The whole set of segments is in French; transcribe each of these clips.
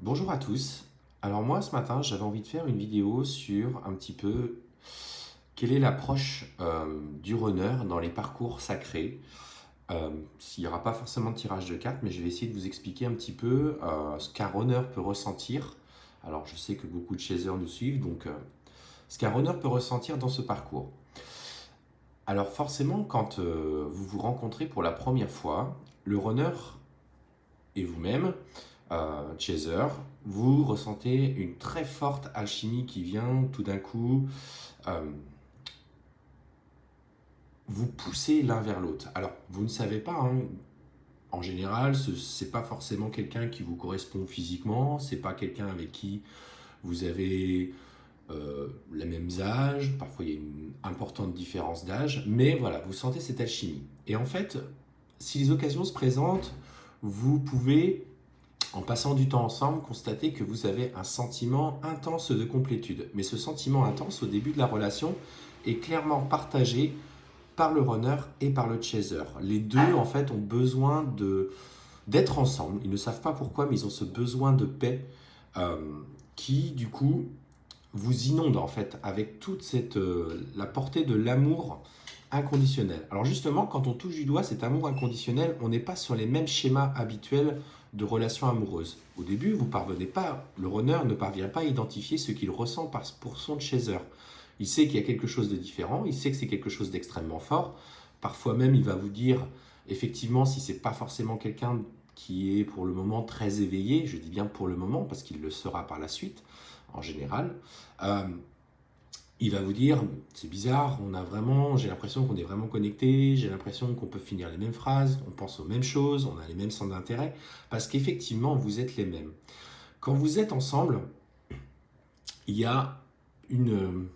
Bonjour à tous. Alors moi ce matin j'avais envie de faire une vidéo sur un petit peu quelle est l'approche du runner dans les parcours sacrés. S'il n'y aura pas forcément de tirage de cartes, mais je vais essayer de vous expliquer un petit peu ce qu'un runner peut ressentir. Alors je sais que beaucoup de chasers nous suivent, donc ce qu'un runner peut ressentir dans ce parcours. Alors forcément quand vous vous rencontrez pour la première fois, le runner et vous-même, chaser, vous ressentez une très forte alchimie qui vient tout d'un coup euh, vous pousser l'un vers l'autre. Alors, vous ne savez pas, hein, en général, ce n'est pas forcément quelqu'un qui vous correspond physiquement, c'est pas quelqu'un avec qui vous avez les mêmes âges, parfois il y a une importante différence d'âge, mais voilà, vous sentez cette alchimie. Et en fait, si les occasions se présentent, vous pouvez en passant du temps ensemble, constatez que vous avez un sentiment intense de complétude. Mais ce sentiment intense au début de la relation est clairement partagé par le runner et par le chaser. Les deux, en fait, ont besoin d'être ensemble. Ils ne savent pas pourquoi, mais ils ont ce besoin de paix euh, qui, du coup, vous inonde en fait avec toute la portée de l'amour inconditionnel. Alors justement, quand on touche du doigt cet amour inconditionnel, on n'est pas sur les mêmes schémas habituels de relations amoureuses. Au début, vous parvenez pas, le runner ne parvient pas à identifier ce qu'il ressent pour son chaser. Il sait qu'il y a quelque chose de différent, il sait que c'est quelque chose d'extrêmement fort. Parfois même, il va vous dire, effectivement, si c'est pas forcément quelqu'un qui est pour le moment très éveillé, je dis bien pour le moment parce qu'il le sera par la suite, en général, euh, il va vous dire, c'est bizarre, j'ai l'impression qu'on est vraiment connecté, j'ai l'impression qu'on peut finir les mêmes phrases, on pense aux mêmes choses, on a les mêmes centres d'intérêt, parce qu'effectivement, vous êtes les mêmes. Quand vous êtes ensemble, il y a une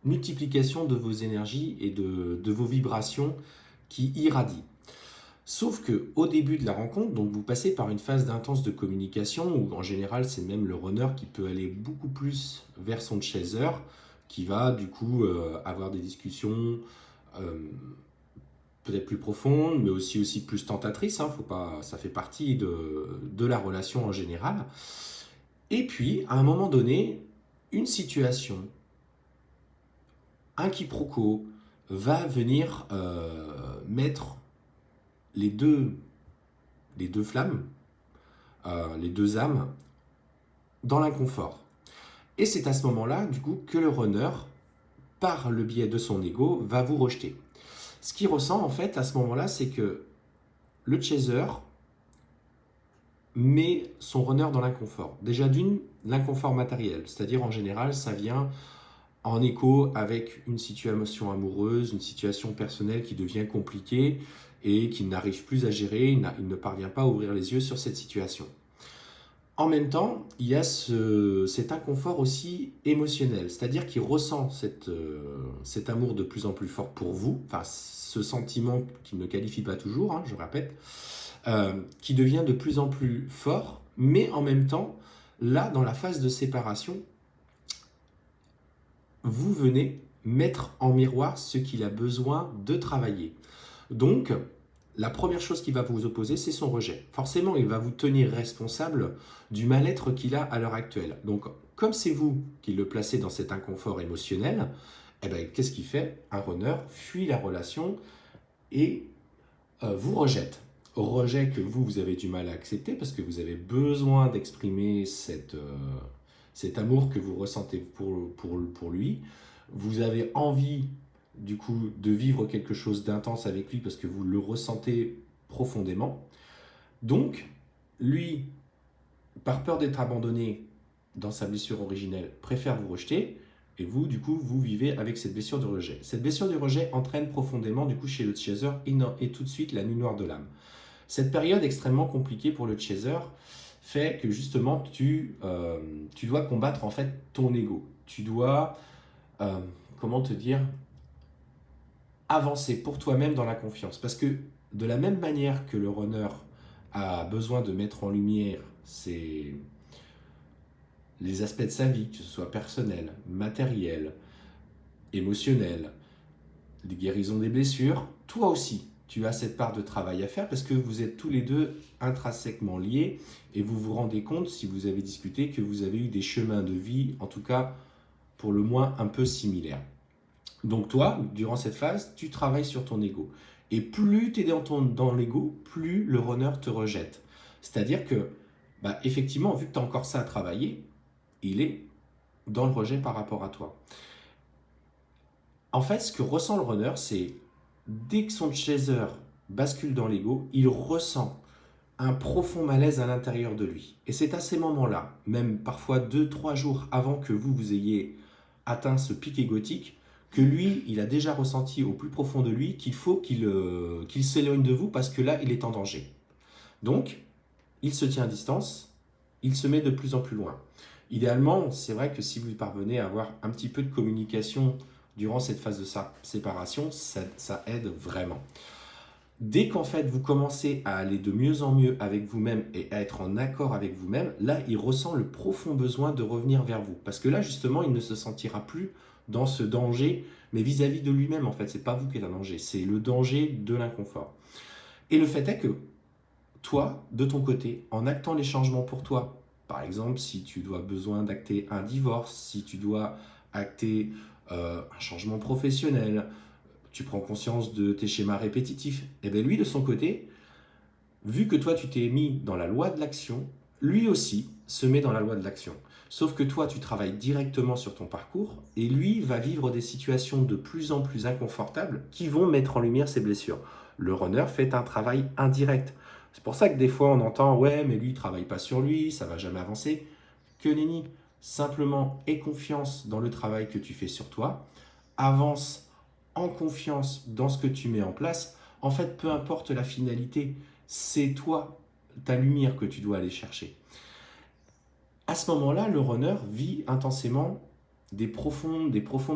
multiplication de vos énergies et de vos vibrations qui irradient. Sauf que au début de la rencontre, donc vous passez par une phase d'intense de communication où en général c'est même le runner qui peut aller beaucoup plus vers son chaser, qui va du coup avoir des discussions euh, peut-être plus profondes, mais aussi plus tentatrices. Hein, faut pas, ça fait partie de la relation en général. Et puis à un moment donné, une situation, un quiproquo, va venir mettre les deux, les deux flammes, les deux âmes, dans l'inconfort. Et c'est à ce moment-là, du coup, que le runner, par le biais de son ego, va vous rejeter. Ce qu'il ressent, en fait, à ce moment-là, c'est que le chaser met son runner dans l'inconfort. Déjà d'une, l'inconfort matériel, c'est-à-dire en général, ça vient en écho avec une situation amoureuse, une situation personnelle qui devient compliquée et qu'il n'arrive plus à gérer, il ne parvient pas à ouvrir les yeux sur cette situation. En même temps, il y a cet inconfort aussi émotionnel, c'est-à-dire qu'il ressent cet amour de plus en plus fort pour vous, enfin ce sentiment qu'il ne qualifie pas toujours, hein, je répète, qui devient de plus en plus fort, mais en même temps, là, dans la phase de séparation, vous venez mettre en miroir ce qu'il a besoin de travailler. Donc, la première chose qui va vous opposer, c'est son rejet. Forcément, il va vous tenir responsable du mal-être qu'il a à l'heure actuelle. Donc, comme c'est vous qui le placez dans cet inconfort émotionnel, eh ben, qu'est-ce qu'il fait? Un runner fuit la relation et vous rejette. Rejet que vous avez du mal à accepter parce que vous avez besoin d'exprimer cet amour que vous ressentez pour lui. Vous avez envie du coup de vivre quelque chose d'intense avec lui parce que vous le ressentez profondément. Donc, lui, par peur d'être abandonné dans sa blessure originelle, préfère vous rejeter. Et vous, du coup, vous vivez avec cette blessure de rejet. Cette blessure du rejet entraîne profondément, du coup, chez le chaser, et tout de suite la nuit noire de l'âme. Cette période extrêmement compliquée pour le chaser fait que justement, tu dois combattre en fait ton ego. Tu dois, euh, comment te dire, avancer pour toi-même dans la confiance. Parce que de la même manière que le runner a besoin de mettre en lumière les aspects de sa vie, que ce soit personnel, matériel, émotionnel, les guérisons des blessures, toi aussi, tu as cette part de travail à faire parce que vous êtes tous les deux intrinsèquement liés et vous vous rendez compte, si vous avez discuté, que vous avez eu des chemins de vie, en tout cas pour le moins un peu similaires. Donc toi, durant cette phase, tu travailles sur ton ego. Et plus tu es dans l'ego, plus le runner te rejette. C'est-à-dire que, effectivement, vu que tu as encore ça à travailler, il est dans le rejet par rapport à toi. En fait, ce que ressent le runner, c'est dès que son chaser bascule dans l'ego, il ressent un profond malaise à l'intérieur de lui. Et c'est à ces moments-là, même parfois 2-3 jours avant que vous ayez atteint ce pic égotique, que lui, il a déjà ressenti au plus profond de lui qu'il faut qu'il s'éloigne de vous parce que là, il est en danger. Donc, il se tient à distance, il se met de plus en plus loin. Idéalement, c'est vrai que si vous parvenez à avoir un petit peu de communication durant cette phase de séparation, ça aide vraiment. Dès qu'en fait vous commencez à aller de mieux en mieux avec vous-même et à être en accord avec vous-même, là il ressent le profond besoin de revenir vers vous. Parce que là justement il ne se sentira plus dans ce danger, mais vis-à-vis de lui-même en fait. C'est pas vous qui êtes un danger, c'est le danger de l'inconfort. Et le fait est que toi, de ton côté, en actant les changements pour toi, par exemple si tu dois besoin d'acter un divorce, si tu dois acter un changement professionnel, tu prends conscience de tes schémas répétitifs, et bien lui de son côté, vu que toi tu t'es mis dans la loi de l'action, lui aussi se met dans la loi de l'action. Sauf que toi tu travailles directement sur ton parcours et lui va vivre des situations de plus en plus inconfortables qui vont mettre en lumière ses blessures. Le runner fait un travail indirect. C'est pour ça que des fois on entend « ouais mais lui il travaille pas sur lui, ça va jamais avancer ». Que nenni, simplement aie confiance dans le travail que tu fais sur toi, avance en confiance dans ce que tu mets en place. En fait, peu importe la finalité, c'est toi, ta lumière que tu dois aller chercher. À ce moment-là, le runner vit intensément des profondes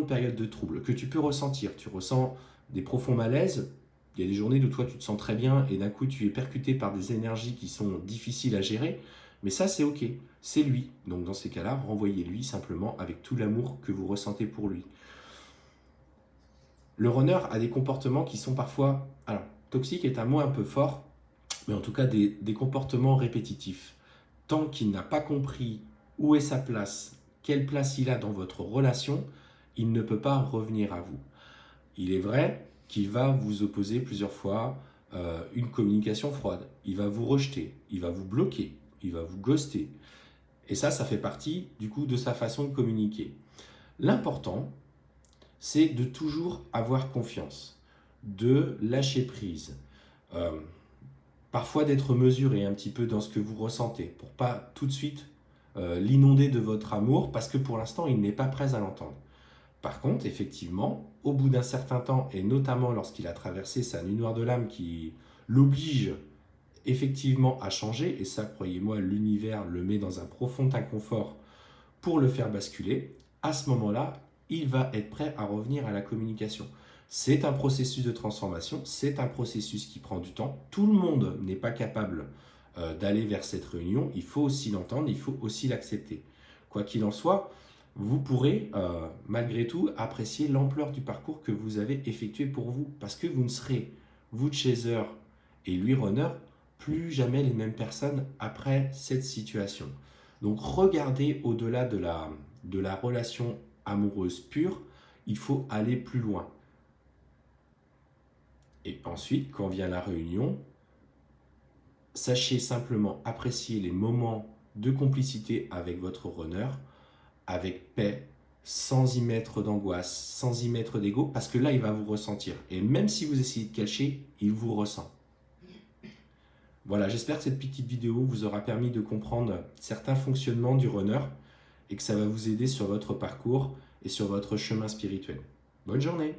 périodes de trouble que tu peux ressentir. Tu ressens des profonds malaises. Il y a des journées où toi tu te sens très bien et d'un coup tu es percuté par des énergies qui sont difficiles à gérer. Mais ça c'est ok, c'est lui. Donc dans ces cas-là, renvoyez-lui simplement avec tout l'amour que vous ressentez pour lui. Le runner a des comportements qui sont parfois, alors toxique est un mot un peu fort, mais en tout cas des comportements répétitifs. Tant qu'il n'a pas compris où est sa place, quelle place il a dans votre relation, il ne peut pas revenir à vous. Il est vrai qu'il va vous opposer plusieurs fois une communication froide. Il va vous rejeter, il va vous bloquer, il va vous ghoster. Et ça fait partie du coup de sa façon de communiquer. L'important, c'est de toujours avoir confiance, de lâcher prise, parfois d'être mesuré un petit peu dans ce que vous ressentez, pour pas tout de suite l'inonder de votre amour, parce que pour l'instant, il n'est pas prêt à l'entendre. Par contre, effectivement, au bout d'un certain temps, et notamment lorsqu'il a traversé sa nuit noire de l'âme qui l'oblige effectivement à changer, et ça, croyez-moi, l'univers le met dans un profond inconfort pour le faire basculer, à ce moment-là, il va être prêt à revenir à la communication. C'est un processus de transformation, c'est un processus qui prend du temps. Tout le monde n'est pas capable d'aller vers cette réunion, il faut aussi l'entendre, il faut aussi l'accepter. Quoi qu'il en soit, vous pourrez malgré tout apprécier l'ampleur du parcours que vous avez effectué pour vous, parce que vous ne serez, vous chaser et lui runner, plus jamais les mêmes personnes après cette situation. Donc regardez au-delà de la relation amoureuse pure, il faut aller plus loin. Et ensuite, quand vient la réunion, sachez simplement apprécier les moments de complicité avec votre runner, avec paix, sans y mettre d'angoisse, sans y mettre d'ego, parce que là, il va vous ressentir. Et même si vous essayez de cacher, il vous ressent. Voilà, j'espère que cette petite vidéo vous aura permis de comprendre certains fonctionnements du runner et que ça va vous aider sur votre parcours et sur votre chemin spirituel. Bonne journée!